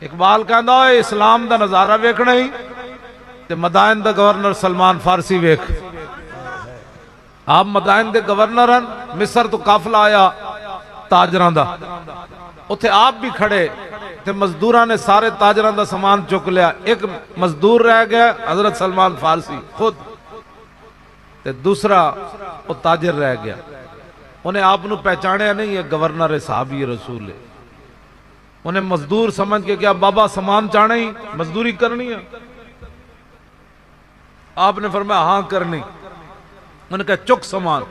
اقبال کہندا ہوئے اسلام دا نظارہ ویکھنا ہی تے مدائن دا گورنر سلمان فارسی ویکھ. آپ مدائن دے گورنر ہیں. مصر تو قافلہ آیا تاجران دا, اتھے آپ بھی کھڑے تے مزدوراں نے سارے تاجران دا سامان چک لیا. ایک مزدور رہ گیا حضرت سلمان فارسی خود, تے دوسرا وہ تاجر رہ گیا. انہیں آپ نو پہچانے نہیں یہ گورنر صحابی رسول ہے. انہیں مزدور سمجھ کے کیا بابا سامان چاہنے ہی مزدوری کرنی ہے؟ آپ نے فرمایا ہاں کرنی. انہوں نے کہا چک سامان.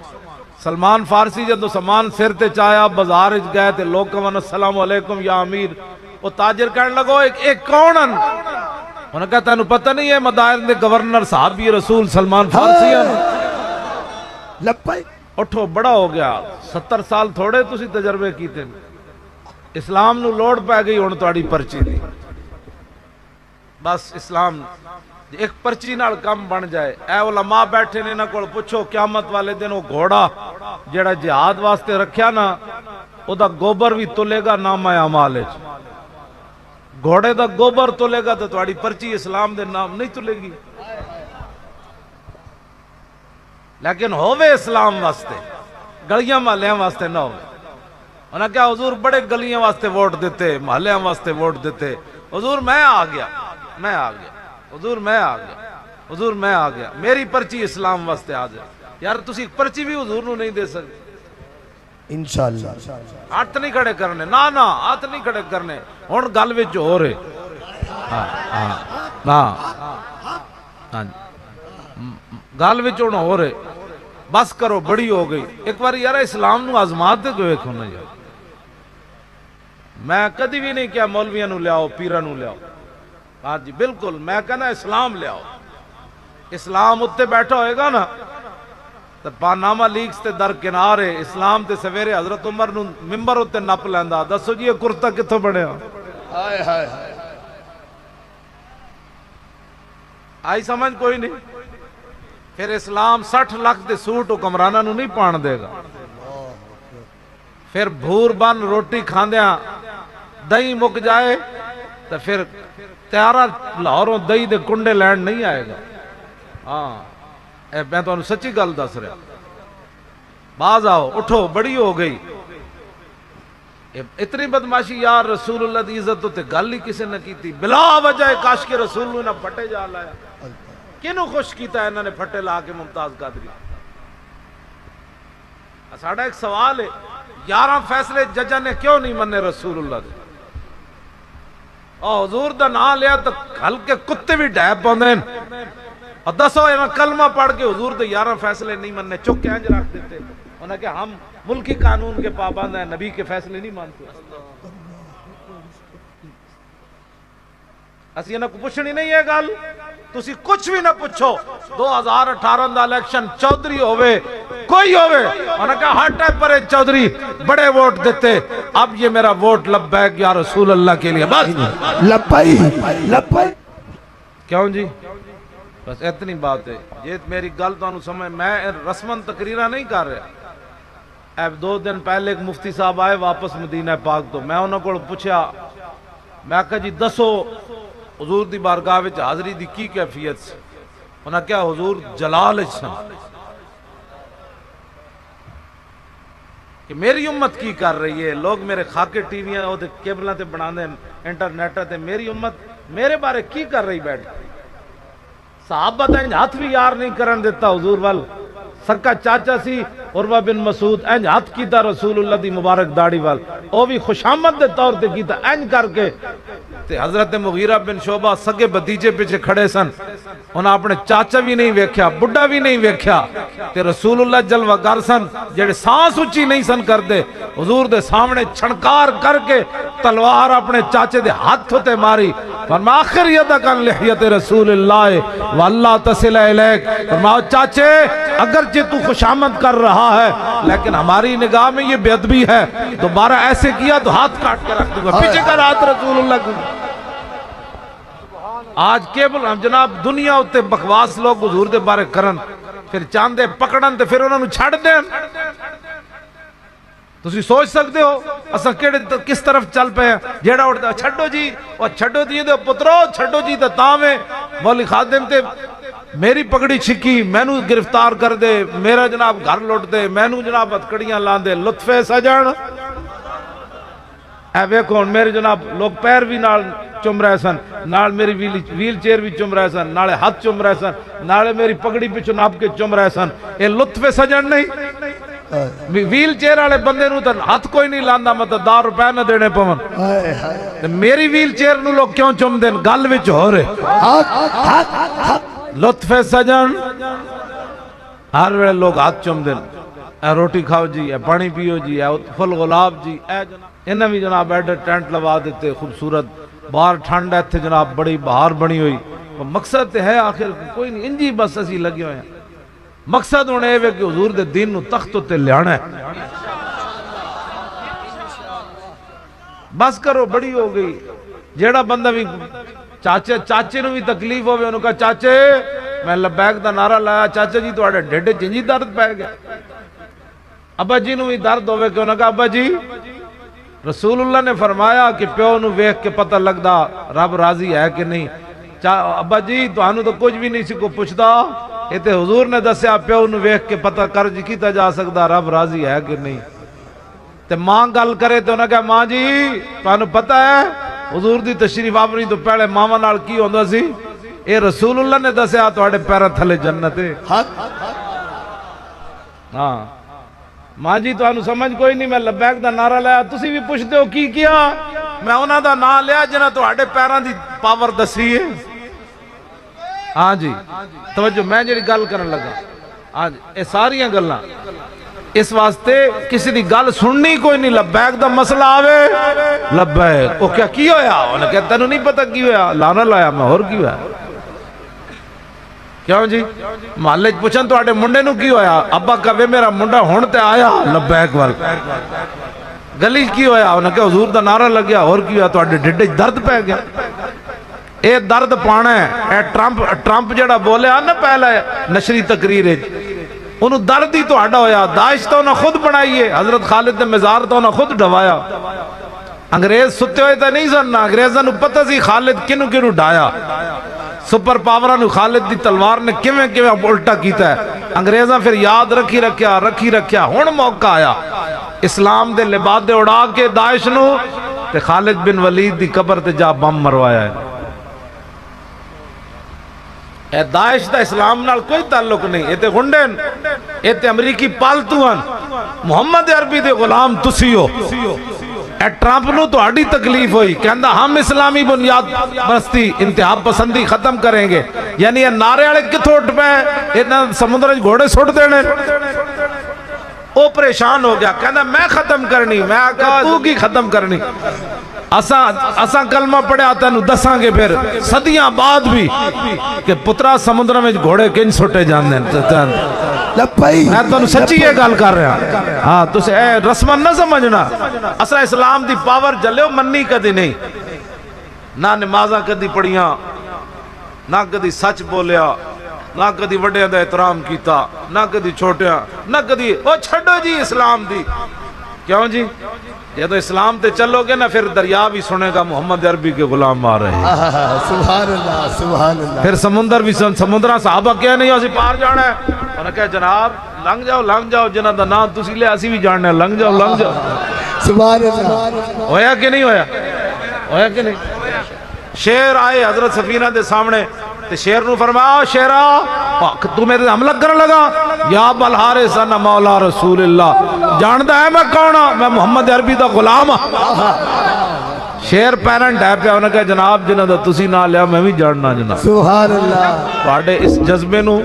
سلمان فارسی جب سامان سر تے چایا بازار گئے تے لوگ کہاں السلام علیکم یا امیر. وہ تاجر کہنے لگو ایک کون ہیں؟ انہوں نے کہا تینوں پتہ نہیں ہے مدائن دے گورنر صحابی رسول سلمان فارسی ہیں. لپائی اٹھو بڑا ہو گیا 70 سال تھوڑے تسی تجربے کیتے. اسلام نو لوڑ پہ گئی ہن تہاڈی پرچی دی. بس اسلام ایک پرچی نال کم بن جائے. اے علماء بیٹھے نے انہاں کول پوچھو قیامت والے دن وہ گھوڑا جڑا جہاد واسطے رکھیا نا او دا گوبر بھی تلے گا نامہ اعمال وچ. گھوڑے دا گوبر تلے گا تو تہاڈی پرچی اسلام دے نام نہیں تلے گی. لیکن ہووے اسلام واسطے, گلیاں محلیاں واسطے نہ ہووے. انہاں کہا حضور بڑے گلیاں واسطے ووٹ دیتے, محلیاں واسطے ووٹ دیتے. حضور میں آ گیا حضور میں آ گیا حضور میں آ گیا. میری پرچی اسلام واسطے آ جائے. یار تسی پرچی بھی حضور نو نہیں دے سکتے. انشاءاللہ ہاتھ نہیں کھڑے کرنے, نا ہاتھ نہیں کھڑے کرنے. ہن گل وچ ہو رہے گل وچ ہن ہو رہے. بس کرو بڑی ہو گئی. ایک بار یار اسلام نو آزمات دے کوئی کھونا یار. میں کدی بھی نہیں کیا مولویاں نو لیاؤ پیراں نو لیاؤ. ہاں جی بالکل میں کہنا اسلام لیاؤ. اسلام اتے بیٹھا ہوئے گا نا تو پانامہ لیکس تے درکنارے اسلام تے سویرے حضرت عمر نو ممبر اتے نپ لیندا. دسو جی یہ کرتا کتھوں بنیا؟ آئی سمجھ کوئی نہیں. پھر اسلام 60 لاکھ دے سوٹ حکمراناں نو نہیں پان دے گا. پھر بھور بن روٹی کھاندیاں دہی مک جائے تو پھر تیارہ لاہوروں دہی دے کنڈے لینڈ نہیں آئے گا. ہاں میں تو سچی گل دس رہا. باز آؤ اٹھو بڑی ہو گئی. اتنی بدماشی یار رسول اللہ دی عزت تے گل ہی کسی نے کیتی. بلا وجہ کاش کے رسول نے نہ پھٹے جا لایا. کنوں خوش کیتا ہے انہوں نے پھٹے لا کے ممتاز قادری. ساڑھا ایک سوال ہے 11 فیصلے ججہ نے کیوں نہیں منے رسول اللہ دے؟ حضور دا نام لیا تو ہلکے کتے بھی ڈیب پاندے ہیں. اور دسو انہاں کلمہ پڑھ کے حضور دے 11 فیصلے نہیں مننے چک کے انج رکھ دیتے. انہاں کہ ہم ملکی قانون کے پابند ہیں, نبی کے فیصلے نہیں مانتے. اسی انہاں کو پوچھنی نہیں ہے گل. تسی کچھ بھی نہ پوچھو. 2018 دا الیکشن چودھری ہوئے کوئی ہوئے انہاں کہا ہٹ ہے پرے چودھری بڑے ووٹ دیتے. اب یہ میرا ووٹ لبیک یا رسول اللہ کے لیے. بس لپائی کیوں جی بس اتنی بات ہے. یہ میری گل تو انہوں سمجھ. میں رسمن تقریرہ نہیں کر رہا. اب 2 دن پہلے ایک مفتی صاحب آئے واپس مدینہ پاک تو میں انہوں کو پوچھا. میں کہا جی دسو حضور دی بارگاہ وچ حاضری دی کی کیفیت سے؟ انہاں کیا حضور جلال سن کہ میری امت کی کر رہی ہے. لوگ میرے خاکے ٹی ویاں اور کیبلاں تے بنا دیں انٹرنیٹ تے. میری امت میرے بارے کی کر رہی بیٹھ. صحابہ تے ہاتھ بھی یار نہیں کرن دیتا حضور وال. سکا چاچا سی عروہ بن مسعود انج ہاتھ کیتا رسول اللہ دی مبارک داڑھی وال. او بھی خوشامد دے طور تے کیتا انج کر کے. تے حضرت مغیرہ بن شعبہ سگے بھتیجے پیچھے کھڑے سن. انہاں اپنے چاچا بھی نہیں ویکھیا بڈھا بھی نہیں ویکھیا. تے رسول اللہ جلوہ گر سن جڑے سانس اونچی نہیں سن کردے. حضور دے سامنے چھنکار کر کے تلوار اپنے چاچے دے ہاتھ تے ماری. فرمایا آخر یدک عن لحیت رسول اللہ واللہ تصل الیک. فرمایا چاچے اگرچہ تو خوشامد کر رہا ہے لیکن ہماری نگاہ میں یہ بے ادبی ہے. دوبارہ ایسے کیا تو ہاتھ کاٹ کے رکھ دوں گا. پیچھے کر ہاتھ رسول اللہ کو. آج کیبل ہم جناب دنیا ہوتے بکواس لوگ حضور دے بارے کرن پھر چاندے پکڑن تے پھر انہوں نے چھڑ دیں. تسی سوچ سکتے ہو اساں کس طرف چل پے ہیں جیڑا اٹھتا چھڈو جی اور چھڈو دی دے پترو چھڈو جی تے تاں میں مولوی خادم تے میری پگڑی چھکی مینوں گرفتار کر دے میرا جناب گھر لوٹ دے مینوں جناب ہتکڑیاں لان دے لطف سجن اے ویکھو میرے جناب لوگ پیر بھی نال چم رہے سن نال میری ویل چیئر بھی چم رہے سن نالے ہاتھ چم رہے سن نالے میری پگڑی پچھو ناپ کے چم رہے سن اے لطف سجن نہیں ویل چیئر والے بندے نو تے ہاتھ کوئی نہیں لاندا مطلب 10 روپے نہ دینے پون میری ویل چیئر نو لوگ کیوں چم دین گل وچ ہو رہے لطف سجن ہر ویلے لوگ ہاتھ چم دین اے روٹی کھاؤ جی اے پانی پیو جی اے پھل گلاب جی اے جناب انہاں بھی جناب ایڈے ٹینٹ لوا دیتے خوبصورت باہر ٹھنڈ ہے تھے جناب بڑی بہار بنی ہوئی مقصد ہے آخر کوئی نہیں انجی بس اسی لگے ہوئے ہیں مقصد ہونے ہے کہ حضور دے دین نو تخت تے لیانا ہے بس کرو بڑی ہو گئی جیڑا بندہ بھی چاچے نو بھی تکلیف ہوئے انہوں کہا چاچے میں لبیک دا نعرہ لایا چاچے جی تو آڑے ڈیڈے جنجی درد پہ گیا ابا جی نو بھی درد ہوئے کہ انہوں کہا ابا جی رسول اللہ نے فرمایا کہ پیو نو ویکھ کے پتہ لگدا رب راضی ہے کہ نہیں ابا جی تو آنو تو کچھ بھی نہیں سی کو پوچھدا یہ تے حضور نے دسیا پیو نو ویکھ کے پتہ کر جی کیتا جا سکدا رب راضی ہے کہ نہیں تے ماں گل کرے تو انہوں کہا ماں جی تو آنو پتہ ہے حضور دی تشریف آوری تو پہلے ماما نال کی ہوندہ سی اے رسول اللہ نے دسیا تو آڑے پیرہ تھلے جنت ہے ہاں ماں جی تو آنو سمجھ کوئی نہیں میں لبیک دا نعرہ لیا تسی بھی پوچھتے ہو کی کیا میں انہاں دا نعرہ لیا جنہ تو آڑے پیران دی پاور دسی ہے ہاں جی توجہ میں جڑی گل کرن لگا ہاں جی اے ساریاں گلاں اس واسطے کسی دی گل سننی کوئی نہیں لبیک دا مسئلہ آوے لبیک او کیا کی ہویا انہیں کہتا تینوں نہیں پتہ کی ہویا لانا لایا میں اور کی ہویا کیوں جی محلے پوچھن تو آٹے منڈے نو کی ہویا ابا کہوے میرا منڈا ہونتے آیا لبیک وال گلی کی ہویا انہیں کہا حضور دا نعرہ لگ گیا اور کی ہویا تو آٹے ڈڈے درد پہ گیا اے درد پانا ہے اے ٹرمپ جڑا بولے آنا پہلا نشری تقریر ہے انہوں درد ہی تو آڈا ہویا داعش تو انہوں خود بنائیے حضرت خالد مزار تو انہوں خود ڈھوایا انگریز ستے ہوئے تا نہیں سننا انگریزاں نو پتہ سی خالد کنو ڈھایا سپر پاورہ نو خالد دی تلوار نے کیویں الٹا کیتا ہے انگریزاں پھر یاد رکھی رکھیا ہون موقع آیا اسلام دے لبادے اڑا کے داعش نو تے خالد بن ولید دی قبر تے جا بم مروایا ہے اے داعش دا اسلام نال کوئی تعلق نہیں اے تے گنڈین اے تے امریکی پالتوان محمد عربی دے غلام تسی ہو اے ٹرمپ نو تو آڑی تکلیف ہوئی کہندا ہم اسلامی بنیاد بستی انتہا پسندی ختم کریں گے یعنی یہ نعرے والے کتھوں اٹھ پے اتنا سمندر گھوڑے سٹ دینے او پریشان ہو گیا کہندا میں ختم کرنی میں کہا تو کی ختم کرنی اساں کلمہ پڑھے آتا نو دساں گے پھر صدیاں بعد بھی کہ پترا سمندر میں گھوڑے کنج سٹے جان دیں میں تو سچی یہ گال کر رہا ہاں تو سے رسمن نہ سمجھنا اساں اسلام دی پاور جلے ہو منی کدی نہیں نہ نمازاں کدی پڑھیاں نہ کدی سچ بولیا نہ کدی وڈے دا احترام کیتا نہ کدی چھوٹیاں نہ کدی او چھڑو جی اسلام دی کیوں جی یہ تو اسلام تے چلو گے نا پھر دریا بھی سنے گا محمد عربی کے غلام آ رہے ہیں سبحان اللہ سبحان اللہ پھر سمندر بھی سمندرہ صحابہ کیا نہیں اسی پار جانا ہے انہوں نے کہا جناب لنگ جاؤ جنہ دا نام تسی لے اسی بھی جاننا ہے لنگ جاؤ سبحان اللہ ہویا کہ نہیں ہویا کہ نہیں شیر آئے حضرت سفینہ دے سامنے تے شیر نو فرمایا شیرہ تو میرے حملہ کرنے لگا یا بالحارث انا مولا رسول اللہ جاندہ ہے میں کونہ میں محمد عربی دا غلام شیر پیرنٹ ہے پہ انہوں نے کہا جناب جنہ دا تسی نہ لیا میں بھی جاننا جناب سبحان اللہ توڑے اس جذبے نو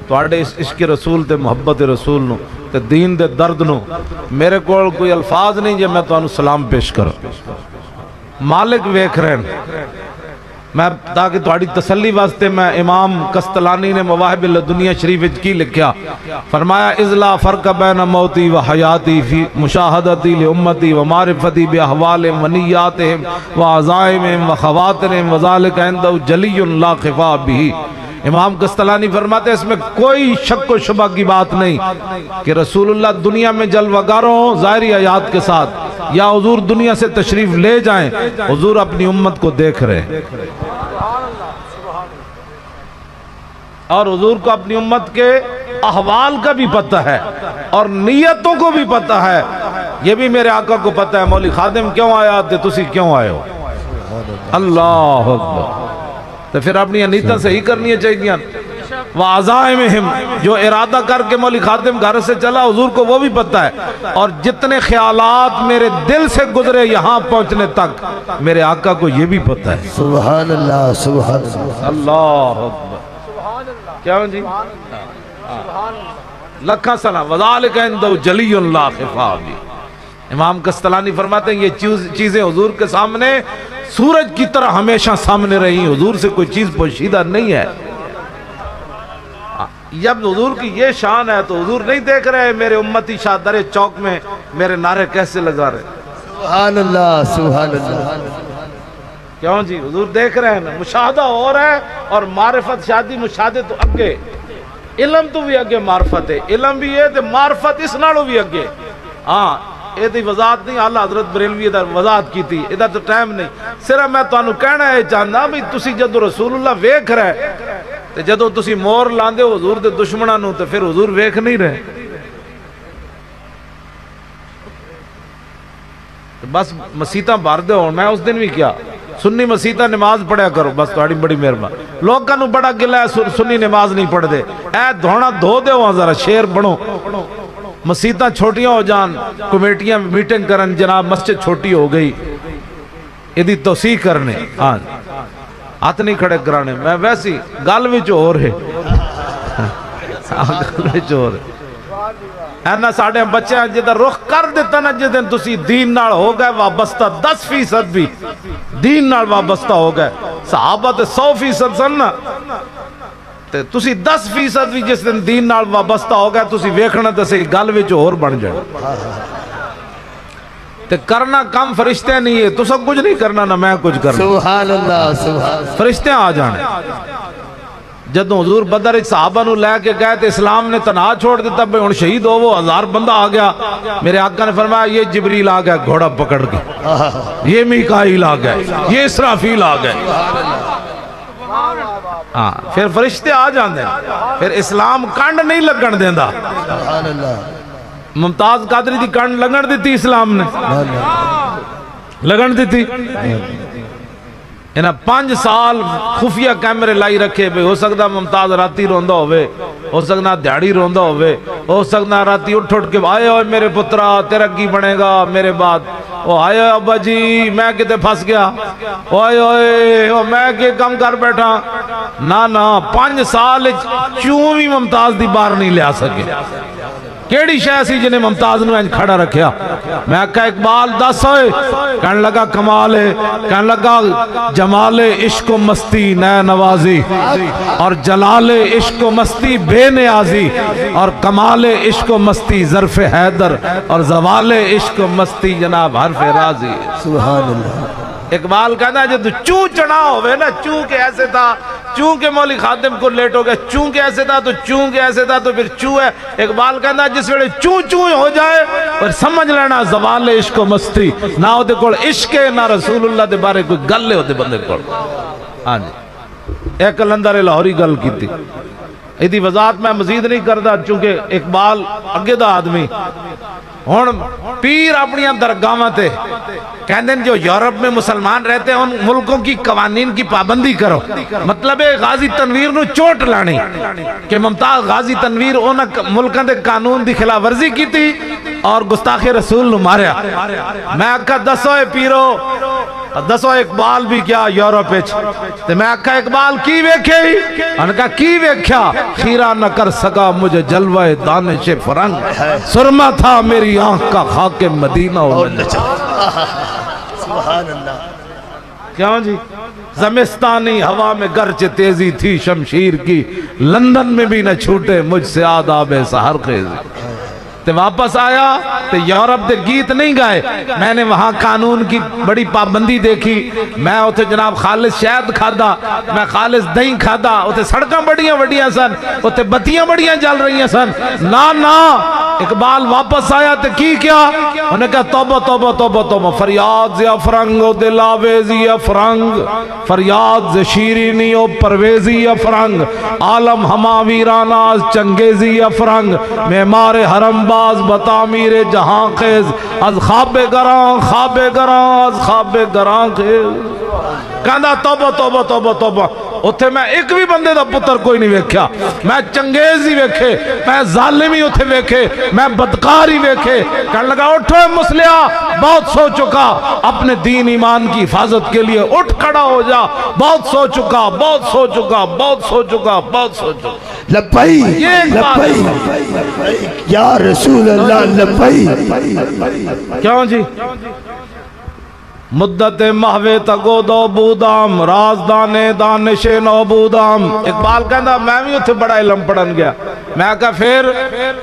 توڑے اس عشق رسول تے محبت رسول نو تے دین دے درد نو میرے کو کوئی الفاظ نہیں جے میں تو انہوں سلام پیش کروں مالک ویکھ رہے ہیں میں تاکہ تھوڑی تسلی واسطے میں امام قسطلانی نے مواہب الدنیا شریف کی لکھیا فرمایا اذلا فرق بین موتی و حیاتی فی مشاہدتی لامتی و معرفتی باحوال و نیاتہم و عزائم و خواترم و ذالک عندہ جلی لا خفا بھی امام قسطلانی فرماتے ہیں اس میں کوئی شک و شبہ کی بات نہیں کہ رسول اللہ دنیا میں جلوگاروں ہوں ظاہری آیات کے ساتھ، یا حضور دنیا سے تشریف لے جائیں، حضور اپنی امت کو دیکھ رہے ہیں، اور حضور کو اپنی امت کے احوال کا بھی پتہ ہے اور نیتوں کو بھی پتہ ہے۔ یہ بھی میرے آقا کو پتہ ہے مولی خادم کیوں آیا تے تسی کیوں آئے ہو۔ اللہ اکبر۔ تو پھر اپنی نیتیں صحیح کرنی چاہیے۔ وعزائمہم، جو ارادہ کر کے مولی خادم گھر سے چلا، حضور کو وہ بھی پتہ ہے، اور جتنے خیالات میرے دل سے گزرے یہاں پہنچنے تک میرے آقا کو یہ بھی پتہ ہے۔ سبحان اللہ سبحان اللہ اللہ اکبر۔ کیا جی؟ لکھا سلام وذالک عندہ جلی لا خفا بھی۔ امام قسطلانی فرماتے ہیں یہ چیزیں حضور کے سامنے سورج کی طرح ہمیشہ سامنے رہی، حضور سے کوئی چیز پوشیدہ نہیں ہے۔ جب حضور کی یہ شان ہے تو حضور نہیں دیکھ رہے میرے امتی شادر چوک میں میرے نعرے کیسے لگا رہے؟ سبحان اللہ سبحان اللہ۔ کیوں جی؟ حضور دیکھ رہے ہیں نا، مشاہدہ ہو رہا ہے، اور معرفت شادی مشاہدے تو اگے، علم تو بھی اگے معرفت ہے، علم بھی ہے تو معرفت اس نالوں بھی اگے۔ ہاں یہ دی وضاحت نہیں، اللہ حضرت بریلوی ادھر وضاحت کی تھی، ادھر تو ٹائم نہیں، صرف میں تانوں کہنا ہے چاہنا بھی تسی جدو رسول اللہ ویکھ رہے تو جدو تسی مور لاندے ہو حضور دے دشمناں نوں تو پھر حضور ویکھ نہیں رہے۔ بس مسیتاں بھر دے ہو، میں اس دن بھی کیا سنی مسیتاں نماز پڑھیا کرو، بس تھوڑی بڑی مہربانی۔ لوگاں نوں بڑا گلہ ہے سنی نماز نہیں پڑھ دے، اے دھونا دھو دے ہو ذرا، شیر بنو۔ مسیتاں چھوٹیاں ہو جان، کمیٹیاں میٹنگ کرن جناب مسجد چھوٹی ہو گئی، ادھی توسیع کرنے، ہاں ہاتھ نہیں کھڑے کرانے، میں ویسی گل وچ ہو رہے گل وچ ہو رہے اینا ساڑھے بچے ہیں جدھر رخ کر دیتا نا جدھر تسی دین نال ہو گئے وابستہ 10% بھی دین نال وابستہ ہو گئے، صحابہ تے 100% سن نا، تسی 10% بھی جس دن دین نال وابستہ ہو گئے تسی ویکھنا تے صحیح گل وچ اور بن جائے۔ تے کرنا کم فرشتے نہیں ہے، تو سب کچھ نہیں کرنا نہ میں کچھ کرنا، سبحان اللہ سبحان اللہ۔ فرشتے آ جانے۔ جدوں حضور بدر صحابہ نو لے کے گئے تو اسلام نے تنہا چھوڑ دیتا، بھئی ہن شہید ہو، وہ 1000 بندہ آ گیا، میرے آقا نے فرمایا یہ جبریل آ گیا گھوڑا پکڑ کے، یہ میکائیل آ گئے، یہ اسرافیل آ گئے، ہاں پھر فرشتے آ جاندے، پھر اسلام کنڈ نہیں لگن دیندا۔ سبحان اللہ۔ ممتاز قادری دی کنڈ لگن دیتی اسلام نے، لگن دیتی۔ انہاں 5 سال خفیہ کیمرے لائی رکھے، بھئی ہو سکتا ممتاز راتی روندہ ہوئے، ہو سکتا دیہڑی روندہ ہوئے، ہو سکتا راتی اٹھ کے آئے ہوئے میرے پترا تیرا کی بنے گا میرے بعد، وہ آئے ہوئے ابا جی میں کتے پھنس گیا، آئے ہوئے میں کہ کم کر بیٹھا، نا 5 سال چوں بھی ممتاز دی بار نہیں لیا سکے۔ کیڑی شے سی جنہیں ممتاز نو کھڑا رکھیا؟ میں کہا اقبال 10 ہوئے، کہنے لگا کمال ہے، کہنے لگا جمال عشق و مستی نئے نوازی، اور جلال عشق و مستی بے نیازی، اور کمال عشق و مستی ظرف حیدر، اور زوال عشق و مستی جناب حرف راضی۔ سبحان اللہ۔ اقبال کہتا ہے جب چوں چڑھا ہوئے نا، چوں کہ ایسے تھا، چوں کہ مولی خادم کو لیٹ ہو گیا، چوں کہ ایسے تھا تو چوں کہ ایسے تھا تو پھر چوں ہے۔ اقبال کہتا ہے جس ویلے چوں ہو جائے اور سمجھ لینا زوال عشق و مستی، نہ ہو دے کوڑ عشق ہے نہ رسول اللہ دے بارے کوئی گل ہو دے بندے کوڑ۔ ہاں جی ایک کلندر لاہوری گل کی تھی، ایدی وضاحت میں مزید نہیں کردا چونکہ اقبال اگے دا آدمی ہون پیر اپنی درگاہاں تے کہندے جو یورپ میں مسلمان رہتے ہیں ان ملکوں کی قوانین کی پابندی کرو، مطلب ہے غازی تنویر نو چوٹ لانی کہ ممتاز غازی تنویر انہاں ملکاں دے قانون دی خلاف ورزی کی تھی اور گستاخ رسول نو ماریا۔ میں آکھا دسو پیرو، دسو اقبال بھی کیا یورپ اچ، تے میں آکھا اقبال کی ویکھے ہی؟ انہاں کہا کی ویکھیا؟ خیرہ نہ کر سکا مجھے جلوہ دانش فرنگ، سرما تھا میری آنکھ کا خاک مدینہ اور سبحان اللہ۔ کیوں جی؟ زمستانی ہوا میں گرچہ تیزی تھی شمشیر کی، لندن میں بھی نہ چھوٹے مجھ سے آداب سحر خیزی۔ تے واپس آیا تے یورپ دے گیت نہیں گائے. میں نے وہاں قانون کی بڑی پابندی دیکھی. میں اتھے جناب خالص شہد کھادا, میں خالص دہی کھادا. اتھے سڑکاں بڑیاں وڈیاں سن, اتھے بتیاں بڑیاں جل رہی سن. نا اقبال واپس آیا تے کی کیا؟ انہیں کہا توبہ توبہ توبہ توبہ, فریاد زی افرنگ و دلاویزی افرنگ, فریاد زی شیرینی و پرویزی افرنگ, عالم ہما ویراناز چنگیزی افرنگ, معمار حرم باز بتامیر جہاں خیز, از خواب گران خواب گران از خواب گران خیز. کہندا توبہ توبہ توبہ توبہ. اتھے میں ایک بھی بندے دا پتر کوئی نہیں ویکھیا, میں چنگیز ہی ویکھے, میں ظالم ہی اتھے ویکھے, میں بدکار ہی ویکھے. کہنے لگا اٹھو مسلیا, بہت سو چکا, اپنے دین ایمان کی حفاظت کے لیے اٹھ کھڑا ہو جا, بہت سو چکا بہت سو چکا بہت سو چکا بہت سو چکا. لبیک لبیک یا رسول اللہ لبیک. کیوں جی؟ مدت محوے تگو دو بودام, رازدانے دانش نو بودام. اقبال کہندا میں بھی اتھے بڑا علم پڑھن گیا. میں کہا پھر؟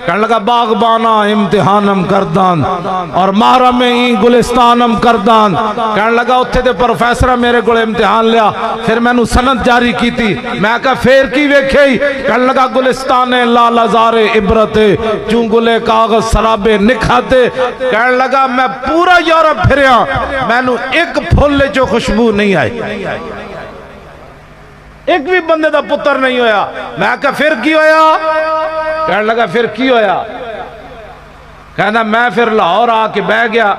کہنے لگا باغبانا امتحانم کردان اور محرم ای گلستانم کردان. کہنے لگا اتھے دے پروفیسرہ میرے کو امتحان لیا, پھر میں نو سند جاری کی تھی. میں کہا پھر کی ویکھئی؟ کہنے لگا گلستان لال ازار عبرت چون گلے کاغذ سرابے نکھاتے. کہنے لگا میں پورا یورپ پھریا, میں نو ایک پھولے جو خوشبو نہیں آئی, ایک بھی بندے دا پتر نہیں ہویا. میں کہا پھر کی ہویا؟ کہنے لگا پھر کی ہویا؟ کہنا میں پھر لاہور آ کے بہ گیا.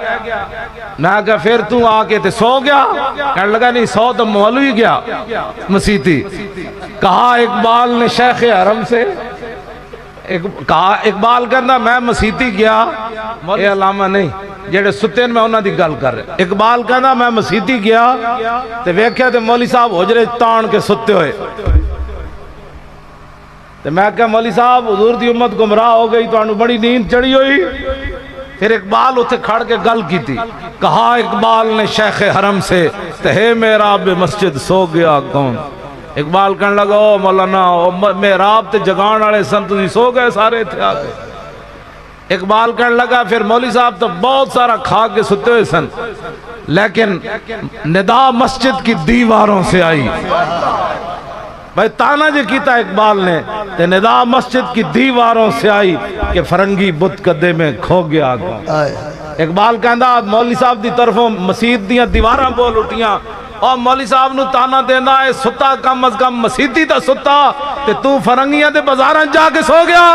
میں کہا پھر تو آ کے تے سو گیا؟ کہنے لگا نہیں, سو تو مولوی گیا مسیتی. کہا اقبال نے شیخ حرم سے, کہا اقبال کہنا میں مسیتی گیا, اے علامہ نہیں جیڑے ستین میں انہاں دی گل کر رہے. اقبال کہنا میں مسیتی گیا تے ویکھیا تے مولی صاحب حجرے تان کے ستے ہوئے. تے میں کہا مولی صاحب حضور دی امت گمراہ ہو گئی, تو انہوں بڑی نیند چڑی ہوئی. پھر اقبال اتھے کھڑ کے گل کی تھی. کہا اقبال نے شیخ حرم سے, تہے محراب مسجد سو گیا کون. اقبال کہنے لگا او مولانا محراب تے جگان والے سن, تسی سو گئے سارے تھے آ گئے. اقبال کہنے لگا پھر مولی صاحب تو بہت سارا کھا کے ستے ہوئے سن, لیکن ندا مسجد کی دیواروں سے آئی. بھائی تانا جو کیتا اقبال نے, تے ندا مسجد کی دیواروں سے آئی کہ فرنگی بت کدے میں کھو گیا. اقبال کہندا مولی صاحب دی طرفوں مسجد دیاں دیواراں بول اٹھیاں, اور مولی صاحب نو تانا دینا ہے ستا کم از کم مسیتی تا ستا, تے تو فرنگیاں دے بازاراں جا کے سو گیا.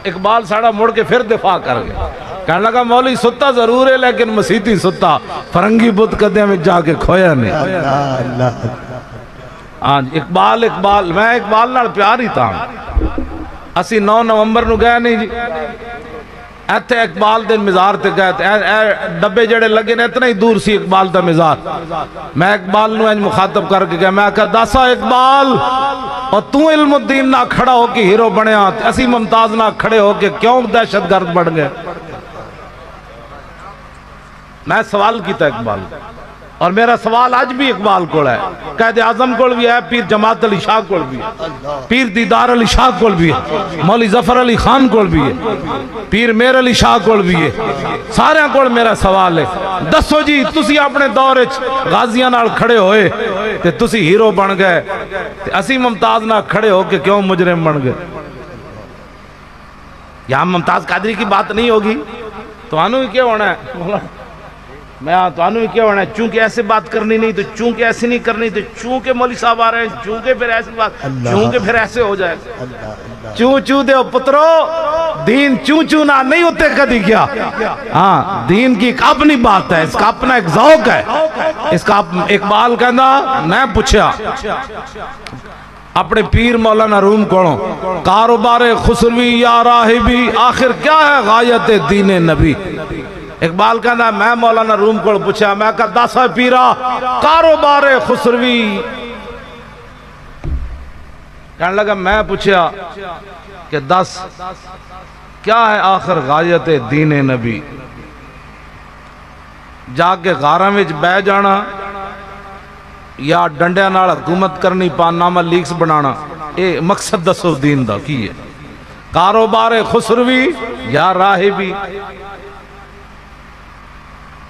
اقبال ساڑا مڑ کے پھر دفاع کر گیا. کہنے لگا مولی ستا ضرور ہے لیکن مسیتی ستا, فرنگی بت کدے میں جا کے کھویا نہیں. ہاں اقبال میں اقبال نال پیار ہی تھا. اسی 9 نومبر نو گئے نہیں جی, ایتھے اقبال دے مزار تے گئے تے ڈبے جڑے لگے نے اتنا ہی دور سی اقبال دا مزار. میں اقبال نو انج مخاطب کر کے گیا, میں کہا داسا اقبال اور تو علم الدین نہ کھڑا ہو کے ہیرو بنیا, اسی ممتاز نہ کھڑے ہو کے کیوں دہشت گرد بڑھ گئے. میں سوال کیتا اقبال, اور میرا سوال آج بھی اقبال کو ہے, قائد اعظم کو بھی ہے, پیر جماعت علی شاہ کو بھی ہے, پیر دیدار علی شاہ کو بھی ہے, مولی ظفر علی خان کو بھی ہے, پیر میر علی شاہ کو بھی ہے. سارے کو میرا سوال ہے, دسو جی تسی اپنے دور غازیاں نال کھڑے ہوئے تے تسی ہیرو بن گئے, تے اسی ممتاز نہ کھڑے ہو کے کیوں مجرم بن گئے. یہاں ممتاز قادری کی بات نہیں ہوگی تو انہوں ہی کیا ہونا ہے, میں تو انہوں ہی کیا ہونا ہے, چونکہ ایسے بات کرنی نہیں تو چونکہ ایسے نہیں کرنی تو چونکہ مولی صاحب آ رہے ہیں چونکہ پھر ایسی بات, چونکہ پھر ایسے ہو جائے. چون چون دے پترو, دین چون چون نہ نہیں ہوتے کدھی کیا. ہاں دین کی ایک اپنی بات ہے, اس کا اپنا ایک ذوق ہے, اس کا اقبال کہنا میں پوچھا اپنے پیر مولانا روم کوڑوں, کاروبار خسروی یا راہبی آخر کیا ہے غایت دین نبی. اقبال کہنا میں مولانا روم کو پوچھا, میں کہا داسا پیرا کاروبار خسروی. کہنے لگا میں پوچھا کہ دس کیا ہے آخر غایت دین نبی. جا کے غاراں وچ بہ جانا یا ڈنڈے نال حکومت کرنی, پانامہ لیکس بنانا, اے مقصد دسو دین دا کی ہے. کاروبار خسروی یا راہبی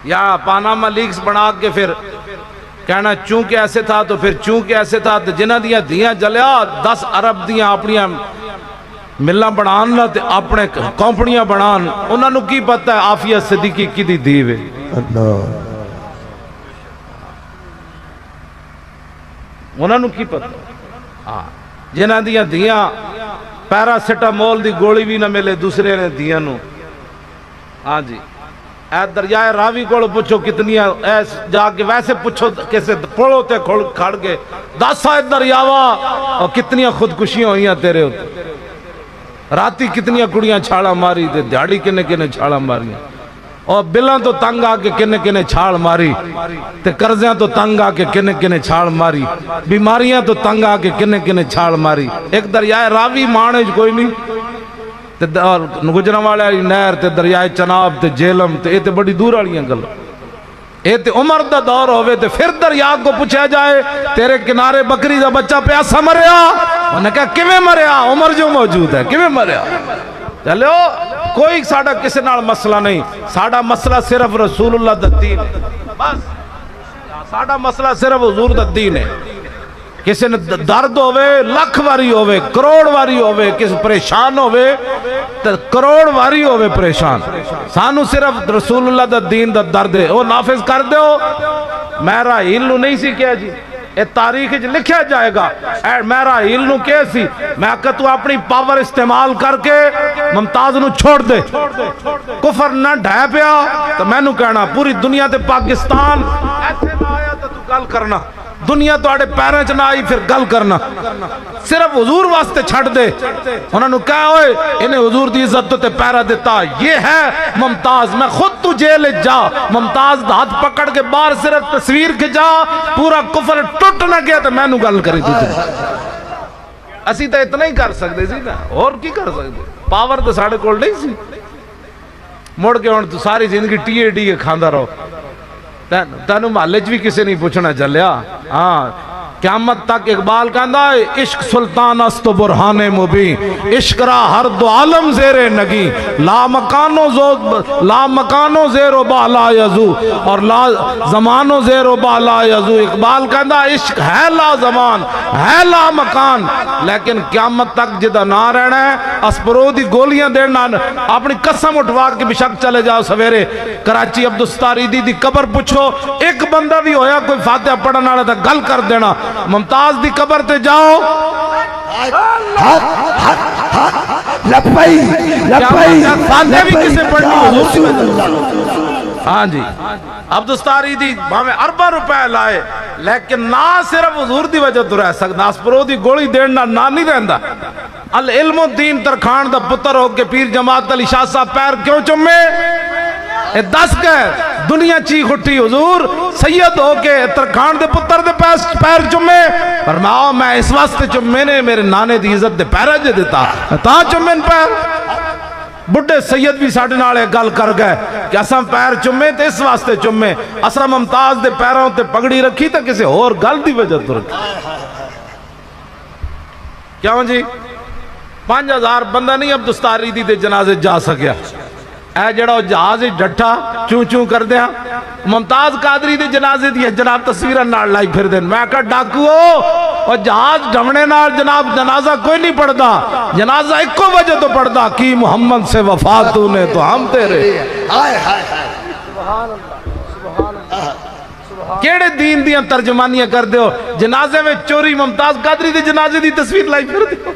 یا پاناما لیکس بنا کے پھر کہنا چونکہ ایسے تھا تو پھر چونکہ ایسے تھا تو جنہ دیاں دیاں جلیا 10 ارب دیاں اپنیاں ملہ بڑھان نہ تے اپنے کمپنیاں بڑھان انہوں نے کی پتہ ہے عافیہ صدیقی کی دی دیوے انہوں نے کی پتہ جنہ دیاں دیاں پیراسیٹامول دی گولی بھی نہ ملے دوسرے نے دیاں نو ہاں جی اے دریائے راوی کو پوچھو کتنیاں جا کے ویسے پوچھو کیسے پڑھو تے کھڑ کے 10 دریاوا اور کتنیاں خودکشیاں ہوئیاں تیرے ہوتے راتی کتنیاں کڑیاں چھاڑا ماری تے دیاڑی کنے کنے چھاڑا ماری اور بلاں تو تنگ آ کے کنے کنے چھاڑ ماری تے قرضیاں تو تنگ آ کے کنے کنے چھاڑ ماری بیماریاں تو تنگ آ کے کنے کنے چھاڑ ماری ایک دریائے راوی مانے کوئی نہیں تے گجرہ والے والی نہر تے دریائے چناب تے جیلم تے تے بڑی دور والیاں گل اے تے عمر دا دور ہوئے تے پھر دریا کو پوچھا جائے تیرے کنارے بکری دا بچہ پیاسا مریا انہوں نے کہا کیویں مریا عمر جو موجود ہے کیویں مریا چلو کوئی ساڑا کسی نال مسئلہ نہیں ساڑا مسئلہ صرف رسول اللہ دا دین بس ساڑا مسئلہ صرف حضور دا دین ہے کسی نے درد ہوئے لکھ واری ہوئے کروڑ واری ہوئے کسی پریشان ہوئے کروڑ واری ہوئے پریشان سانو صرف رسول اللہ دا دین دا درد ہے وہ نافذ کر دے ہو میرا ہیلو نہیں سی کیا جی اے تاریخ لکھیا جائے گا اے میرا ہیلو کیسی میں کہا تو اپنی پاور استعمال کر کے ممتاز نو چھوڑ دے کفر نہ ڈھائے پیا تو میں نو کہنا پوری دنیا تے پاکستان ایسے نہ آیا تو گل کرنا دنیا تو آڑے پیریں چ نہ آئی پھر گل کرنا صرف حضور واسطے چھڑ دے انہوں نے کہا ہوئے انہیں حضور دی عزت تے پیرہ دیتا یہ ہے ممتاز میں خود تو جیل جا ممتاز ہاتھ پکڑ کے باہر صرف تصویر کھچا پورا کفر ٹوٹ نہ گیا تو میں نو گل کری تھی اسی تو اتنا ہی کر سکتے سی نا اور کی کر سکتے پاور تو ساڑھے کول نہیں سی مڑ کے ہوں تو ساری زندگی ٹی اے ڈی کے کھاندہ رہو تینو محلے بھی کسی نہیں پوچھنا چلیا ہاں قیامت تک اقبال کہندا ہے عشق سلطان است و برہان مبین عشق را ہر دو عالم زیر نگی لا مکانو زیر و بالا یزو اور لا زمانو زیر و بالا یزو اقبال کہندا عشق ہے لا زمان ہے لا مکان لیکن قیامت تک جدہ نہ رہنا ہے اسپرو دی گولیاں دینا اپنی قسم اٹھوا کے بشک چلے جاؤ سویرے کراچی عبدالستاری دی قبر پوچھو ایک بندہ بھی ہویا کوئی فاتحہ پڑھنا رہا تھا گل کر دینا ممتاز دی قبر تے جاؤ لپائی لپائی فاتحہ بھی کسے پڑھنی ہاں جی عبدالستاری دی ہمیں اربع روپے لائے لیکن نہ صرف حضور دی وجہ تو رہ سکتا اسپرو دی گولی دینا نہ نہیں رہندا العلم و دین ترخان دا پتر ہو کے پیر جماعت علی شاہ صاحب پیر کیوں چمے اے 10 کہہ دنیا چیخ اٹھی حضور سید ہو کے ترخان دے پتر دے پیر چمے فرماؤ میں اس واسطے چمے نے میرے نانے دی عزت دے پیرہ جے دیتا تاں چمین پیر بڑھے سید بھی ساڑھے نالے گل کر گئے کہ اساں پیر چمے تے اس واسطے چمے اساں ممتاز دے پیروں تے پگڑی رکھی تا کسی اور گل دی وجہ تو رکھی کیوں جی 5000 بندہ نہیں عبدالستاری دی دے جنازے جا سکیا اے جڑا جہاز ڈٹھا چوں چوں کر دیا ممتاز قادری دے جنازے دی جناب تصویرہ نار لائی پھر دین میں کہا ڈاکو اور جہاز ڈھمنے نار جناب جنازہ کوئی نہیں پڑھ دا جنازہ ایک کو وجہ تو پڑھ دا کی محمد سے وفاتوں نے تو ہم تیرے کیڑے دین دیاں ترجمانیاں کر دیو جنازے میں چوری ممتاز قادری دے جنازے دی تصویر لائی پھر دیو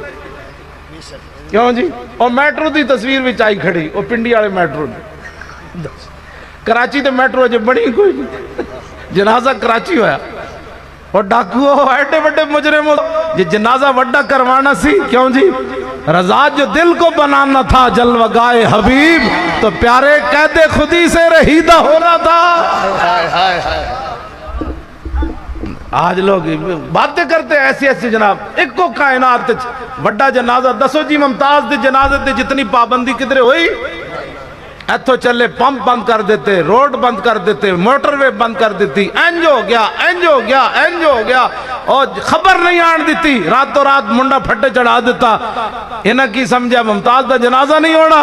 کیوں جی اور میٹرو دی تصویر بھی چاہی کھڑی وہ پنڈی والے میٹرو دی کراچی تے میٹرو جو بڑی کوئی نہیں جنازہ کراچی ہویا اور ڈاکو ایڈے بڑے مجرم یہ جنازہ وڈا کروانا سی کیوں جی رضا جو دل کو بنانا تھا جلوگائے حبیب تو پیارے قید خودی سے رہیدہ ہونا تھا آج لوگ باتیں کرتے ایسی ایسی جناب ایک کو کائنات وڈا جنازہ دسو جی ممتاز دے جنازے دے جتنی پابندی کدھرے ہوئی ایتھو چلے پمپ بند کر دیتے روڈ بند کر دیتے موٹر وے بند کر دیتی اینج ہو گیا اینج ہو گیا اینج ہو گیا اور خبر نہیں آن دیتی، راتوں رات منڈا پھٹے چڑھا دیتا۔ انہاں کی سمجھا ممتاز دا جنازہ نہیں ہونا؟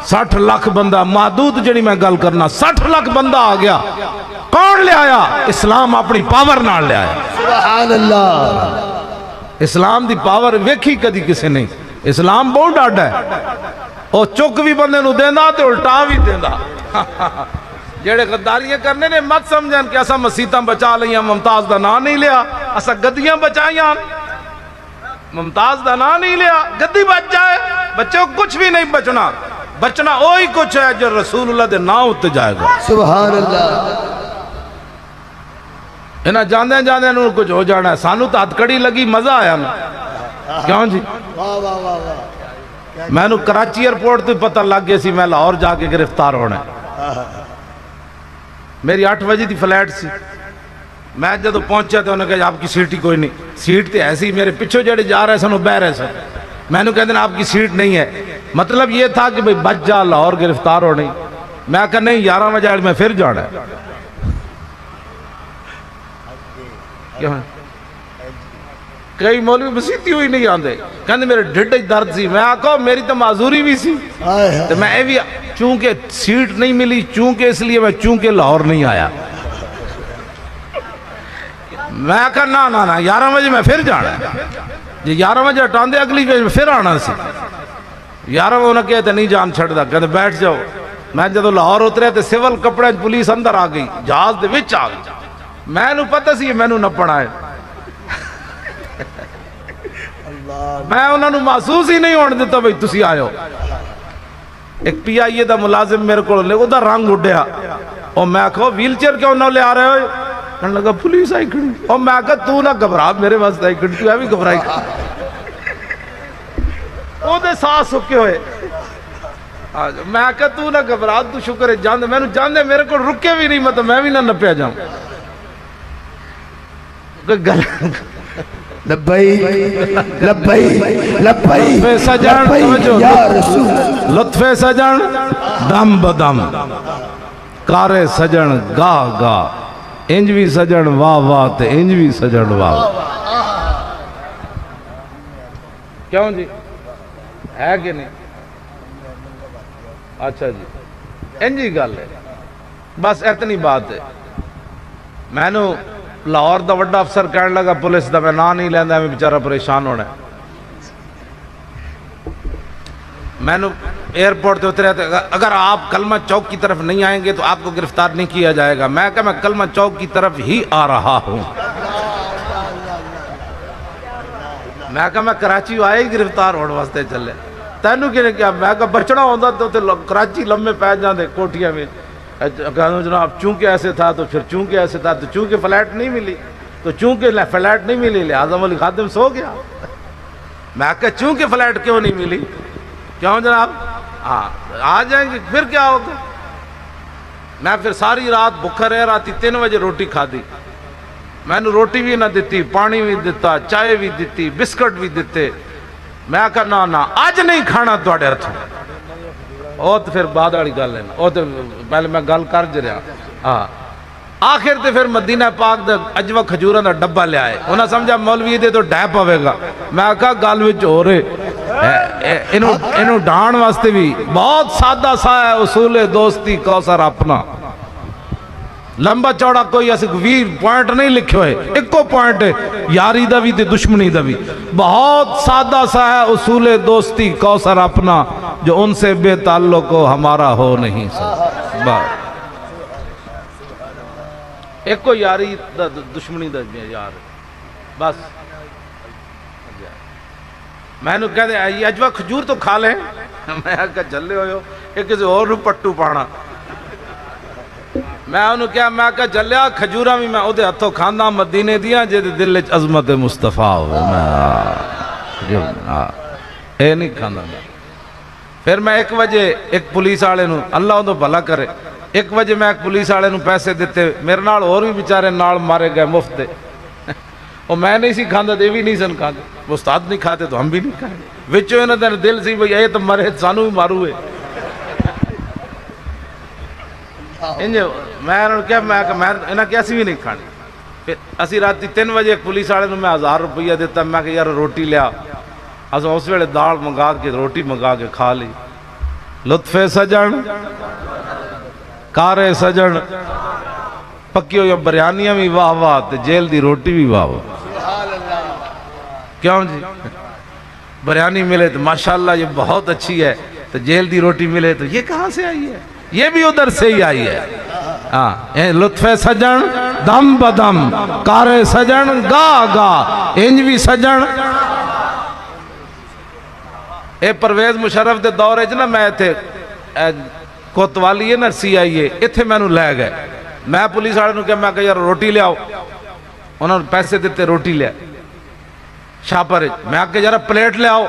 60 لاکھ بندہ، محدود جڑی میں گل کرنا، 60 لاکھ بندہ آ گیا۔ کون لے آیا؟ اسلام اپنی پاور نال لے آیا۔ سبحان اللہ۔ اسلام دی پاور ویکھی کدی کسی نہیں۔ اسلام بہت ڈاڈا ہے، اور چک بھی بندے نو دیندا تے الٹا بھی دیندا۔ جڑے غداریاں کرنے نے مت سمجھن کہ اسا مسیتاں بچا لیاں، ممتاز دا نام نہیں لیا، اسا گدیاں بچائیاں، ممتاز دا نام نہیں لیا، گدی بچ جائے، بچوں کچھ بھی نہیں بچنا۔ بچنا وہی کچھ ہے جو رسول اللہ دے نام اتے جائے گا۔ سبحان اللہ۔ انہاں جاندے جاندے انہوں کچھ ہو جانا ہے۔ سانو تو ہتھ کڑی لگی، مزہ آیا نا، کیوں جی؟ واہ واہ واہ واہ۔ میں نو کراچی ایئرپورٹ تو پتہ لگ گیا سی میں لاہور جا کے گرفتار ہونا ہے۔ میری 8 بجے دی فلائٹ سی، میں جدو پہنچا تو انہوں نے کہا آپ کی سیٹ ہی کوئی نہیں۔ سیٹ تے ایسی میرے پچھو جڑے جا رہے سن وہ بہ رہے سن، میں نے کہتے ہیں آپ کی سیٹ نہیں ہے۔ مطلب یہ تھا کہ بھئی بچ جا، لاہور گرفتار ہو نہیں۔ میں کہا نہیں 11 بجے میں پھر جانا ہے۔ کئی مولوی مسیتی ہوئی نہیں آندے، کہتے میرے ڈھڈ درد سی۔ میں کہا میری تو معذوری بھی سی، تو میں بھی چونکہ سیٹ نہیں ملی، چونکہ اس لیے میں چونکہ لاہور نہیں آیا۔ میں کہا نا 11 بجے میں پھر جانا ہے، جی 11 بجے ہٹان دے اگلی بجے پھر آنا سی۔ 11 بجے انہیں کہتے نہیں جان چھڑ دا، کہتے بیٹھ جاؤ۔ میں جدو لاہور اترے تے سول کپڑے پولیس اندر آ گئی، جہاز دے وچ آ گئی۔ میں نو پتہ سی میں نو نپنا ہے، میں انہوں نے محسوس ہی نہیں ہونے دیتا بھئی تسی آئے ہو۔ ایک پی آئی اے دا ملازم میرے کو لے دا رنگ اڈیا، اور میں کہو ویل چیئر کیوں نہ لے آ رہے ہوئے؟ کہنے لگا پولیس آئی کھڑی، اور میں کہا تو نہ گھبرا، میرے واسطے آئی کھڑی، تو ہے بھی گھبرائی کھڑی۔ وہ دے ساتھ سکے ہوئے، میں کہا تو نہ گھبرا، تو شکر ہے جاندے، میں نے جاندے میرے کو رکے بھی نہیں، مطلب میں بھی نہ نپیا جاؤں۔ لبیک لبیک لبیک لطف سجن، یا رسول، لطف سجن دم بدم، کار سجن گاہ گاہ، انجوی سجن واہ واہ تے انجوی سجن واہ۔ کیوں جی ہے کہ نہیں؟ اچھا جی انجی گل ہے، بس اتنی بات ہے۔ میں نو لاہور دا وڈا افسر کہنے لگا پولیس دا میں نام نہیں لیندہ، میں بیچارہ پریشان ہونا ہے۔ میں نے ایئرپورٹ تے اترے تھے، اگر آپ کلمہ چوک کی طرف نہیں آئیں گے تو آپ کو گرفتار نہیں کیا جائے گا۔ میں کہا میں کلمہ چوک کی طرف ہی آ رہا ہوں۔ میں کہا میں کراچی آئے ہی گرفتار ہونے واسطے چلے، تینوں کی نے کیا؟ میں کہا بچنا ہوندہ تو کراچی لمبے پہ جاندے کوٹھیاں میں۔ کہا جناب چونکہ ایسے تھا تو پھر چونکہ ایسے تھا، تو چونکہ فلائٹ نہیں ملی، تو چونکہ فلائٹ نہیں ملی لہذا مولی خادم سو گیا۔ میں کہا چونکہ فلائٹ کیوں نہیں ملی؟ کیوں جناب؟ ہاں آ جائیں گے، پھر کیا ہوگا؟ میں پھر ساری رات بھوکا رہ رہا تھی، 3 بجے روٹی کھا دی۔ میں نے روٹی بھی نہ دیتی، پانی بھی دیتا، چائے بھی دیتی، بسکٹ بھی دیتے۔ میں کہا نا آج نہیں کھانا توڑے ہتھوں۔ او تو پھر بعد والی گل ہے نا، او تو پہلے میں گل کر جریا۔ آخر تے پھر مدینہ پاک دا اجوا کھجوراں دا ڈبہ لے آئے، انہاں سمجھا مولوی دے تو ڈے پوے گا۔ میں کہا گل وچ ہو رہے انہوں ڈان واسطے بھی بہت سادہ سا ہے اصول دوستی کوثر اپنا، لمبا چوڑا کوئی ایسے 20 پوائنٹ نہیں لکھے ہوئے، ایک کو پوائنٹ ہے یاری دا بھی تے دشمنی دا بھی۔ بہت سادہ سا ہے اصول دوستی کوثر اپنا، جو ان سے بے تعلق ہو ہمارا ہو نہیں سکتا۔ ایک کو یاری دا دشمنی دا یار، بس میں نے کہتے ہیں یہ اجوا کھجور تو کھا لیں۔ میں کہا جلے ہوئے ہو، ایک کسی اور پٹو پانا۔ میں انہوں کیا، میں کہا جلیا کھجورہ بھی میں ادھے ہتھوں کھاندہ مدینے دیا جے دل عظمت مصطفیٰ ہوئے، اے نہیں کھاندہ۔ پھر میں 1 بجے ایک پولیس آلے نوں، اللہ ان تو بھلا کرے، 1 بجے میں ایک پولیس آلے نوں پیسے دیتے، میرے نال اور بھی بیچارے نال مارے گئے مفت دے، اور میں نہیں سی کھاندہ دے بھی نہیں سن کھاندے، استاد نہیں کھاتے تو ہم بھی نہیں کھائیں۔ وچوں انہوں نے دل سی بھئی اے تو مرے سانو بھی مارو ہے۔ میں انہوں نے کہا انہوں کیسی بھی نہیں کھانی۔ پھر اسی راتی 3 بجے پولیس والے میں 1000 روپیہ دیتا, میں کہ یار روٹی لیا, اصل اس ویلے دال منگا کے روٹی منگا کے کھا لی. لطف سجن کارے سجن پکی ہوئی بریانیاں بھی واہ واہ تے جیل دی روٹی بھی واہ واہ. کیوں جی بریانی ملے تو ماشاءاللہ یہ بہت اچھی ہے, تو جیل دی روٹی ملے تو یہ کہاں سے آئی ہے؟ یہ بھی ادھر سے ہی آئی ہے. ہاں لطف سجن دم بدم کارے سجن گا گا انج بھی سجن. اے پرویز مشرف دے دورے نا میں تھے کوتوالی ہے نا CIA اتھے میں نو لے گئے. میں پولیس والے نو کہ یار روٹی لے آؤ, انہوں نے پیسے دیتے روٹی لے شاپر. میں کہ یار پلیٹ لے آؤ,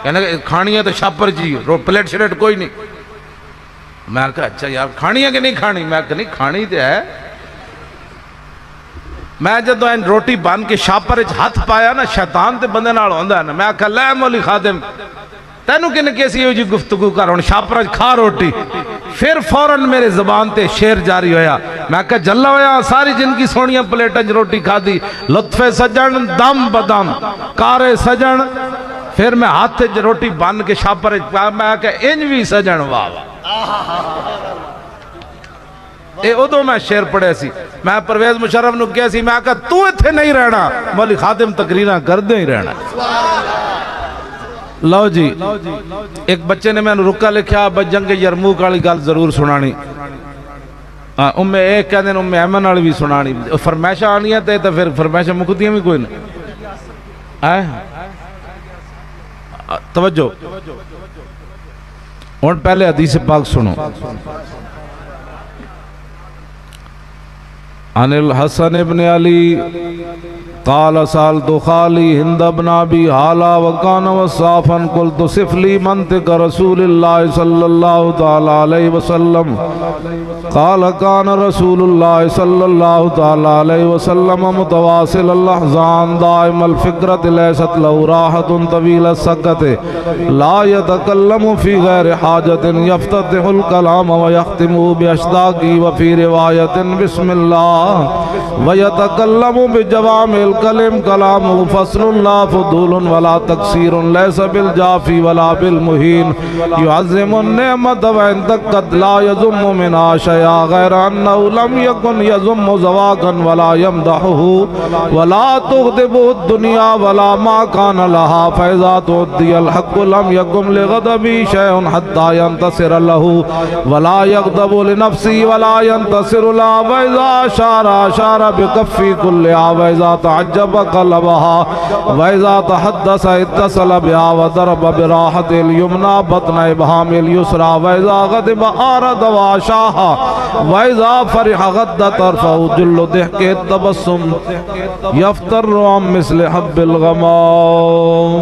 کہنے کہ کھانی ہے تو شاپر جی, پلیٹ شلیٹ کوئی نہیں. میں کہا اچھا یار کھانی ہے کہ نہیں کھانی؟ میں کہا نہیں کھانی تو ہے. میں جدو روٹی بن کے شاپر ہاتھ پایا نا, شیطان تے بندے نال ہوندا ہے نا, میں کہا لے مولی خادم تینوں کنے کیسی ہو جی گفتگو کر, ہن شاپر کھا روٹی. پھر فوراً میرے زبان تے شعر جاری ہویا, میں کہا جلا ہویا ساری جن کی سونیاں پلیٹیں روٹی کھا دی. لطف سجن دم بدم کارے سجن. پھر میں ہاتھ روٹی بن کے شاپر میں کہا انج بھی سجن واہ واہ. اے ادو میں شعر پڑھے سی. میں پرویز مشرف نو کیا سی, میں کہا تو اتھے نہیں رہنا, مولی خادم تقریرہ کر دے ہی رہنا. لو جی ایک بچے نے میں نے رکا لکھیا جنگ یرموک والی گل ضرور سنانی. ایک کہتے ہیں ایمن والی بھی سنانی. فرمائشہ آنی ہے تو پھر فرمائشہ مکتیاں بھی کوئی نہیں. توجہ اور پہلے حدیث پاک سنو. عن الحسن ابن علی قال سالت خالی ہند ابن ابی حالا وکان وصافا قلت صف لی منطق رسول اللہ صلی اللہ تعالی علیہ وسلم قال کان رسول اللہ صلی اللہ تعالی علیہ وسلم متواصل الاحزان دائم الفکرت لیست لہو راحت طویل السکت لا یتکلم فی غیر حاجت یفتتح الکلام ویختم باشتاقی وفی روایت بسم اللہ ویتکلم بجوامع الکلم کلام فصل لا فضول ولا تقصیر لیس بالجافی ولا بالمہین یعظم النعمت وان دقت لا یزم منها شیئا غیر انه لم یکن یزم زواقا ولا یمدحه ولا تغضب الدنیا ولا ما کان لها فاذا تعدی الحق لم یکن لغضبی شیء حتی ینتصر له ولا یغضب لنفسی ولا ینتصر له واذا اشار بکفی کلها واذا تعجب قلبها واذا تحدث اتصل بها وضرب براحت اليمنى بطن ابهام اليسرى واذا غضب اعرض واشاها واذا فرح غض طرفه جل ضحك التبسم يفتر عن مثل حب الغمام.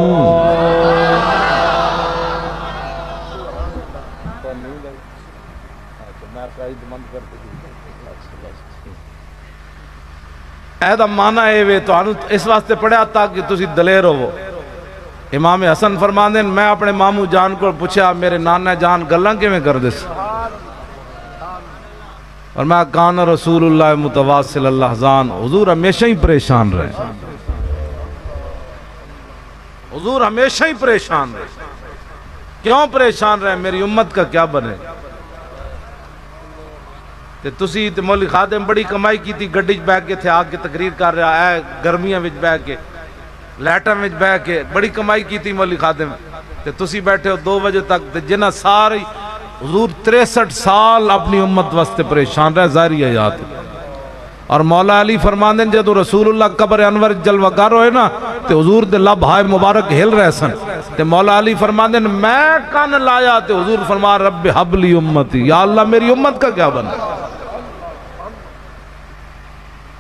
ایدہ مانا ہے وے تو اس واسطے پڑھا تاکہ تسی دلیر ہو. امام حسن فرمان دیں میں اپنے مامو جان کو پوچھا میرے نانا جان گلاں کے میں کر دیس, اور میں کان رسول اللہ متواصل الاحزان. حضور ہمیشہ ہی پریشان رہے, حضور ہمیشہ ہی پریشان رہے. کیوں پریشان رہے؟ میری امت کا کیا بنے. تسی تے مولی خادم بڑی کمائی کی تھی, گڈی بیٹھ کے تھے آگ کے تقریر کر رہا ہے, گرمیاں وچ بیٹھ کے لیٹاں وچ بیٹھ کے بڑی کمائی کی تھی مولی خادم. تے تسی بیٹھے ہو 2 بجے تک, تے جنہ ساری حضور 63 سال اپنی امت واسطے پریشان رہے ظاہری حیات. اور مولا علی فرماندے جدو رسول اللہ قبر انور جلوہ گر ہوئے نا تے حضور دے لب ہائے مبارک ہل رہے سن. تے مولا علی فرماندے میں کان لایا تے حضور فرما رب حب لی امتی, یا اللہ میری امت کا کیا بنا.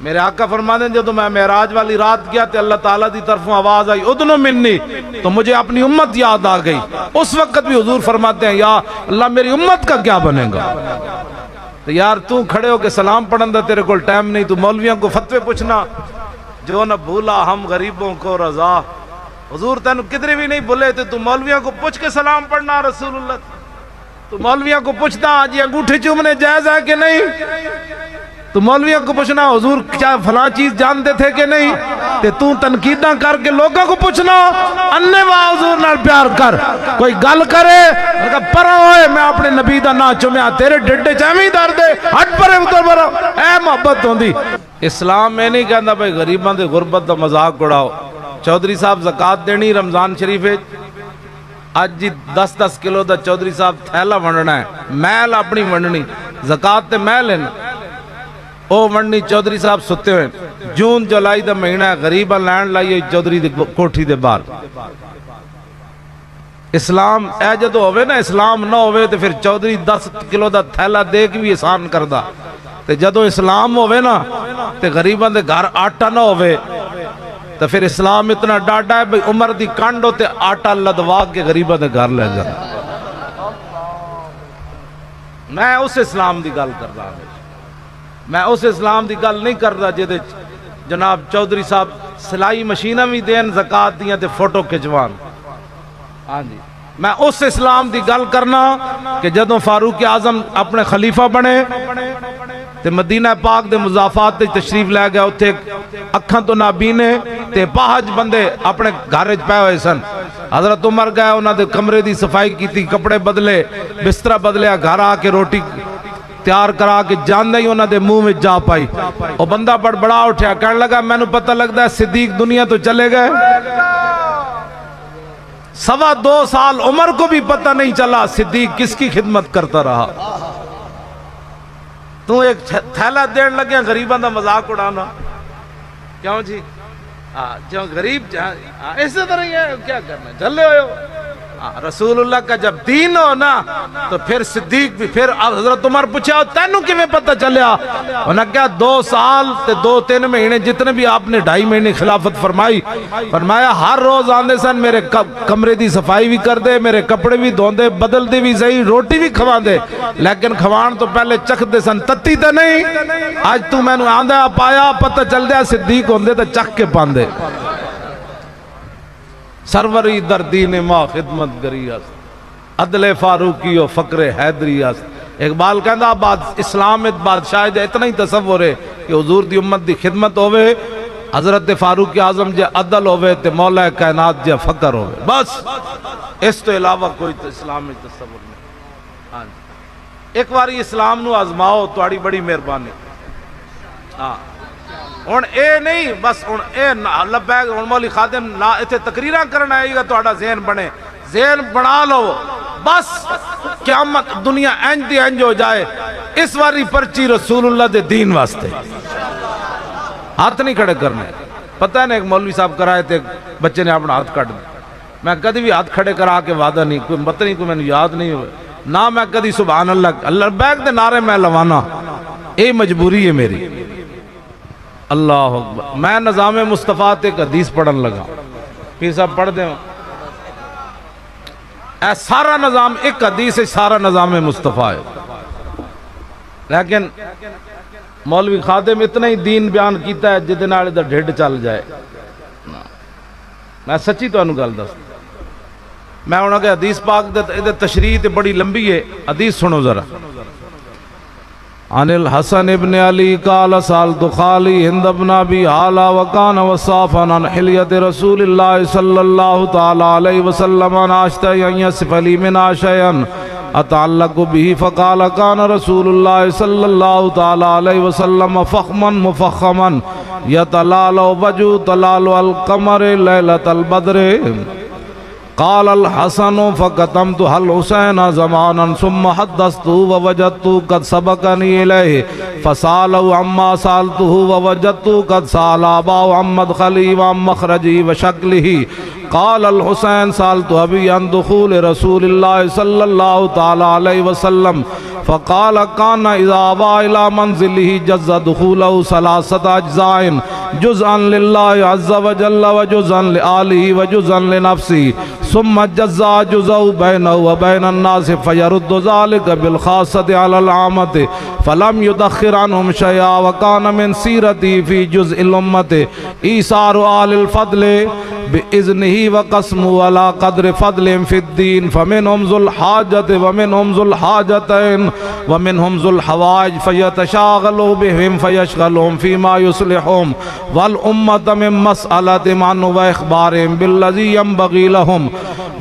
میرے آقا فرماتے ہیں جب میں معراج والی رات گیا تے اللہ تعالیٰ دی طرفوں آواز آئی ادنو منی, تو مجھے اپنی امت یاد آ گئی. اس وقت بھی حضور فرماتے ہیں یا اللہ میری امت کا کیا بنے گا. تو یار تو کھڑے ہو کے سلام پڑھن دا تیرے کول ٹائم نہیں, تو مولویوں کو فتوے پوچھنا جو نہ بھولا ہم غریبوں کو رضا. حضور تینو کدھر بھی نہیں بھولے تھے, تو مولویوں کو پوچھ کے سلام پڑھنا رسول اللہ. تو مولویوں کو پوچھتا جی انگوٹھی چومنے جائز ہے کہ نہیں, تو مولویوں کو پوچھنا حضور کیا فلاں چیز جانتے تھے کہ نہیں، تے تو تنقیداں کر کے لوگوں کو پوچھنا انے وا حضور نال پیار کر، کوئی گل کرے پرا ہوئے میں اپنے نبی دا نا چومیا تیرے ڈڈے چاویں درد ہے ہٹ پرے اتر برا، اے محبت ہوندی۔ اسلام میں نہیں کہندا بھائی غریباں دے غربت دا مذاق اڑاؤ۔ چودھری صاحب زکات دینی رمضان شریف اج جی 10-10 کلو دا چودھری صاحب تھیلا ونڈنا ہے، میل اپنی ونڈنی، زکات تے میل ہے نا او ونڈنی۔ چودھری صاحب ستے ہوئے جون جولائی دا مہینہ ہے، غریباں لینڈ لائیے چودھری دی کوٹھی دے باہر۔ اسلام اے جدو ہوئے نا اسلام نہ ہوئے تو پھر چودھری 10 کلو دا تھیلا دے کے بھی احسان کردہ، تے جدو اسلام ہوئے نا تے غریباں دے گھر آٹا نہ ہوئے تو پھر اسلام اتنا ڈاٹا ہے بھئی عمر دی کانڈو تے آٹا لدوا کے غریباں دے گھر لے جانا۔ میں اس اسلام دی گل کر رہا ہوں، میں اس اسلام دی گل نہیں کر رہا جدے جناب چودھری صاحب سلائی مشینہ بھی دین زکات دیاں تے فوٹو کھچوان۔ ہاں جی میں اس اسلام دی گل کرنا کہ جدوں فاروق اعظم اپنے خلیفہ بنے تے مدینہ پاک دے مضافات تے تشریف لے گیا، اتھے اکھاں تو نابینے تے پاہج بندے اپنے گھر وچ پے ہوئے سن۔ حضرت عمر گئے انہاں دے کمرے دی صفائی کیتی، کپڑے بدلے، بستر بدلیا، گھر آ کے روٹی تیار کرا کے جاندے ہی انہاں دے منہ میں جا پائی۔ او بندہ بڑبڑا اٹھیا کہنے لگا مینوں پتہ لگدا ہے صدیق دنیا تو چلے گئے۔ 2.25 سال عمر کو بھی پتہ نہیں چلا صدیق کس کی خدمت کرتا رہا۔ تو ایک تھیلا دین لگے غریباں دا مذاق اڑانا، کیوں جی جو غریب ایسے طرح ہی ہے، کیا کرنا جلے ہوئے ہو۔ رسول اللہ کا جب دین ہو نا تو پھر صدیق بھی، پھر حضرت عمر پوچھا تینوں کیویں پتہ چلیا؟ انہاں کہا 2 سال تے 2-3 مہینے جتنے بھی آپ نے 2.5 مہینے خلافت فرمائی، فرمایا ہر روز آندے سن میرے کمرے دی صفائی بھی کر دے، میرے کپڑے بھی دھون دے، بدل دے بھی صحیح، روٹی بھی کھوا دے، لیکن کھوان تو پہلے چکھ دے سن، تتی تے نہیں۔ آج تو میں نے آندہ پایا پتہ چل دیا صدیق ہوندے تے چکھ کے پاندے۔ سروری در دین ما خدمت گری است، عدل فاروقی و فقر حیدری است۔ اقبال کہندا اسلام بادشاہ دے اتنا ہی تصور ہے کہ حضور دی امت دی خدمت ہوئے، حضرت فاروق اعظم جے عدل ہوئے تے مولا کائنات جے فقر ہوئے، بس اس تو علاوہ کوئی اسلام میں تصور نہیں۔ ایک باری اسلام نو آزماؤ تواڈی بڑی مہربانی۔ ہاں ہن اے نہیں بس ہن اے لبیک ہن مولی خادم نہ ایتھے تقریراں کرنا آئے گا، تہاڈا ذہن بنے، ذہن بنا لو، بس قیامت دنیا انج دی انج ہو جائے۔ اس واری پرچی رسول اللہ دے دین واسطے، ہاتھ نہیں کھڑے کرنے۔ پتہ ہے نا ایک مولوی صاحب کرائے تھے، بچے نے اپنا ہاتھ کٹ دیا، میں کدی بھی ہاتھ کھڑے کرا کے وعدہ نہیں، کوئی مت نہیں، کوئی میں یاد نہیں ہوئے نہ، میں کدی سبحان اللہ بیک دے نعرے میں لوانا، اے مجبوری ہے میری۔ اللہ اکبر۔ میں نظام مصطفیٰ ایک حدیث پڑھن لگا، پھر صاحب پڑھ دیں، اے سارا نظام ایک حدیث ہے، سارا نظام مصطفیٰ ہے، لیکن مولوی خادم اتنا ہی دین بیان کیتا ہے جدے نال دا ڈھڈ چل جائے۔ میں سچی تو انہوں گل دس، میں انہوں کہ حدیث پاک دے تشریح تے بڑی لمبی ہے، حدیث سنو ذرا۔ عن الحسن ابن علی قال سالت خالی ہند ابن ابی حالا وکان وصافا عن حلیت رسول اللہ صلی اللہ تعالی علیہ وسلم ناشتہ یصف لی من شیئا اتعلق به فقال کان رسول اللہ صلی اللہ تعالی علیہ وسلم فخما مفخما یتلال وجو تلال القمر لیلۃ البدر۔ قال الحسن فقتمت هل حسین زمانا ثم حدثت ووجدت قد سبقني إليه فسالوا عما سالته ووجدت قد سال أباه عن مدخلي وعن مخرجي وشكله۔ قال الحسین سالت أبي عن دخول رسول الله صلى الله تعالى عليه وسلم فقال كان إذا أبى إلى منزله جز دخوله 3 أجزاء، جزءا لله عز وجل وجزءا لآله وجزءا لنفسه، ثم جزا جزء بینہ وبین الناس فیرد ذلك بالخاصة على العامة فلم يدخر عنهم شيئا وكان من سیرتی فی جزء الامة ایثار آل الفضل بإذنه وقسم على قدر فضل في الدين فمنهم ذو الحاجة ومنهم ذو الحاجتين ومنهم ذو الحوائج فيتشاغلوا بهم فيشغلهم فيما يصلحهم والأمة من مسألة عنه وإخبارهم بالذي ينبغي لهم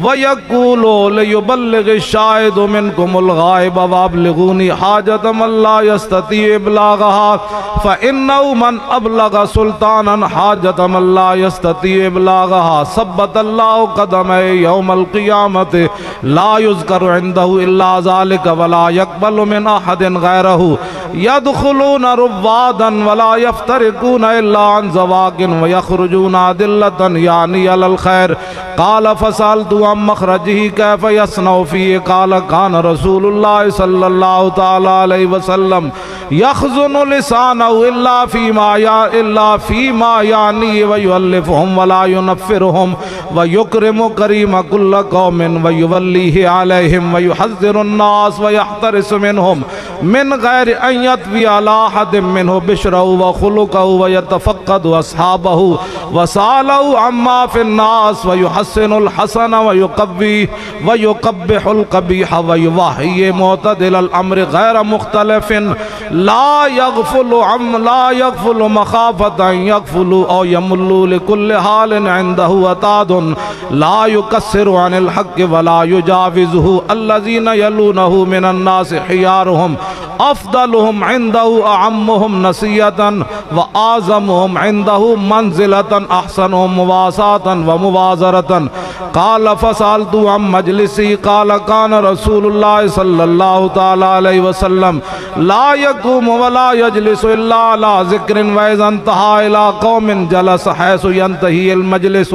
ويقولوا ليبلغ الشاهد منكم الغائب وابلغوني حاجة من لا يستطيع إبلاغها فإنه من أبلغ سلطانا حاجة من لا يستطيع إبلاغها ثبت الله قدمه يوم القيامة لا يذكر عنده إلا ذلك ولا يقبل من أحد غيره يدخلون روادا ولا يفترقون إلا عن زواج ويخرجون أدلة يعني على الخير قال فسألت عن مخرجه كيف يصنع فيه قال كان رسول الله صلى الله تعالى عليه وسلم يخزن لسانه إلا فيما يعني ويؤلفهم ولا ينفرهم ويكرم كريم كل قوم ويوليه عليهم ويحذر الناس ويحترس منهم من غير أن يطوي على أحد منه بشره وخلقه ويتفقد أصحابه وسأله عما في الناس ويحسن الحسن ويقبح القبيح ويوحي معتدل الأمر غير مختلف لا يغفل مخافة أن يغفل أو يمل لكل حال عنده وتاد لا يكسر عن الحق ولا يجاوزه الذين يلونه من الناس خيارهم أفضلهم عنده أعمهم نصيحة وأعظمهم عنده منزلة أحسنهم مواساة ومبازرة قال فسألت عن مجلسي قال كان رسول الله صلى الله تعالى عليه وسلم لا يقوم ولا يجلس إلا على ذكر وإذا انتهى إلى قوم جلس حيث ينتهي المجلس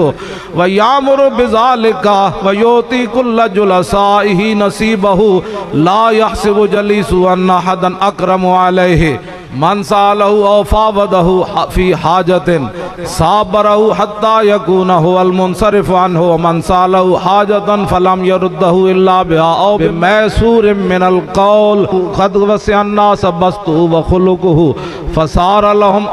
ويأمر بذلك ويؤتي كل جلسائه نصيبه لا يحسب جليس أن أحدا أكرم عليه من سأله أو فاوضه في حاجة صابره حتى يكون هو المنصرف عنه ومن سأله حاجة فلم يرده إلا بها أو بميسور من القول قد وسع الناس بسطه وخلقه فصار لهم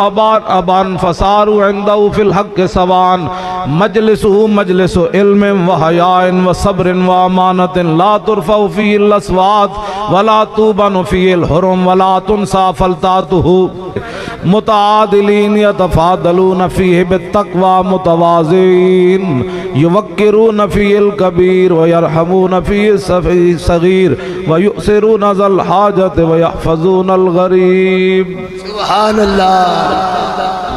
أبان فصاروا عنده في الحق سواء مجلسه مجلس علم وحياء وصبر وأمانة لا ترفع فيه الأصوات ولا توبن فيه الحرم ولا تنسى فلتاته متعادلين يتفاضلون فيه بالتقوى متوازين يوقرون فيه الكبير ويرحمون فيه الصغير ويؤثرون ذا الحاجة ويحفظون الغريب سبحان اللہ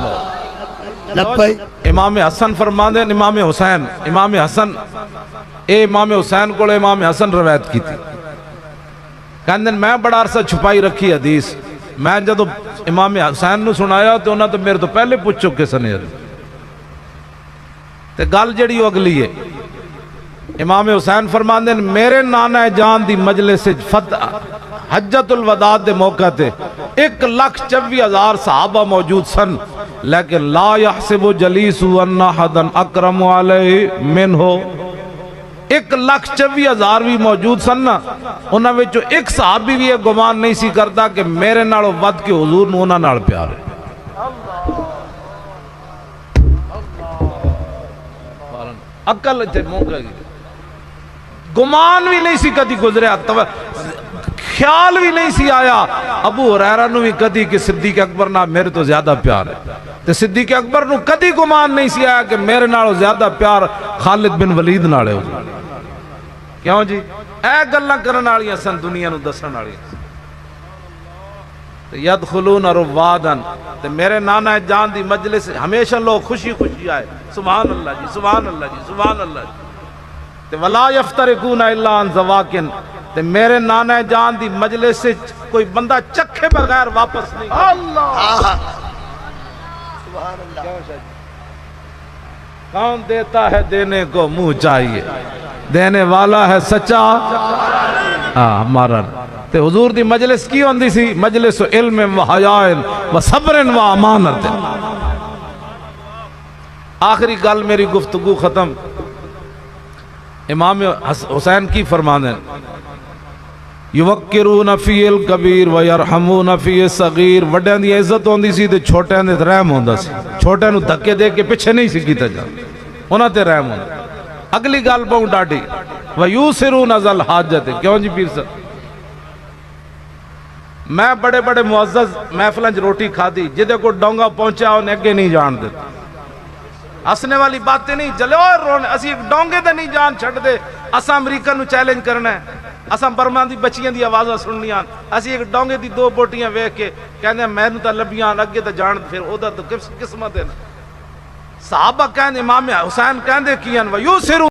لبیک امام حسن فرماندے امام حسین امام حسن امام حسین کو امام حسن روایت کی تھی کہندے میں بڑا عرصہ چھپائی رکھی حدیث میں جدو امام حسین نو سنایا تو انہاں تو میرے تو پہلے پوچھ چکے سنے تے گل جڑی وہ اگلی ہے امام حسین فرماندے میرے نانا جان دی مجلس حجت الوداع دے موقع تے 1,24,000 صحابہ موجود سن لیکن لا يحسب جلیس ان احدا اکرم علیہ منہ 1,24,000 بھی موجود سن نا انہاں وچ ایک صحابی بھی یہ گمان نہیں سی کرتا کہ میرے نالوں ود کے حضور نو انہاں نال پیار ہے عقل تے موقع گمان بھی نہیں سی کدی گزریا خیال بھی نہیں سی آیا ابو ہریرہ نو بھی کدی کہ صدیق اکبر نہ میرے تو زیادہ پیار ہے تے صدیق اکبر نو کدی گمان نہیں سی آیا کہ میرے نالوں زیادہ پیار خالد بن ولید نال ہے کیوں جی اے گلاں کرن والیاں سن دنیا نو دسن والیاں یدخلون روادن تے میرے نانا جان دی مجلس ہمیشہ لوگ خوشی خوشی آئے سبحان اللہ جی سبحان اللہ جی سبحان اللہ جی تے ولا یفترقون الا عن زواکن تے میرے نانا جان دی مجلس سے کوئی بندہ چکھے بغیر واپس نہیں اللہ سبحان اللہ کون دیتا ہے دینے کو منہ چاہیے دینے والا ہے سچا ہمارا تے حضور دی مجلس کی ہوندی سی مجلس علم و حیاء و صبر و امانت آخری گل میری گفتگو ختم امام حسین کی فرمانے یوکرون فی الکبیر ویرحمون فی الصغیر، وڈیاں دی عزت ہوندی سی تے چھوٹیاں دے رحم ہوندا سی، چھوٹیاں نو دھکے دے کے پیچھے نہیں سی کیتا جاندا، انہاں تے رحم ہوندا۔ اگلی گل بہت ڈاڈی ویوسرون ذل حاجت، کیوں جی پیر صاحب؟ میں بڑے بڑے معزز محفلیں روٹی کھادی، جدے کو ڈونگا پہنچا انہیں اگے نہیں جان دیتا، ہسنے والی باتیں نہیں جلے اور رونے، اسی ایک ڈونگے دے نہیں جان چھڑ دے، اسا امریکہ نو چیلنج کرنا ہے، اسا برما دی بچیاں دی آوازہ سننیاں، اسی ایک ڈونگے دی دو بوٹیاں ویکھ کے کہنے ہیں میں نو تا لبیاں اگے تا جان پھر او دا تو قسمت ہے نا۔ صحابہ کہنے امام حسین کہنے کیاں ویوسرون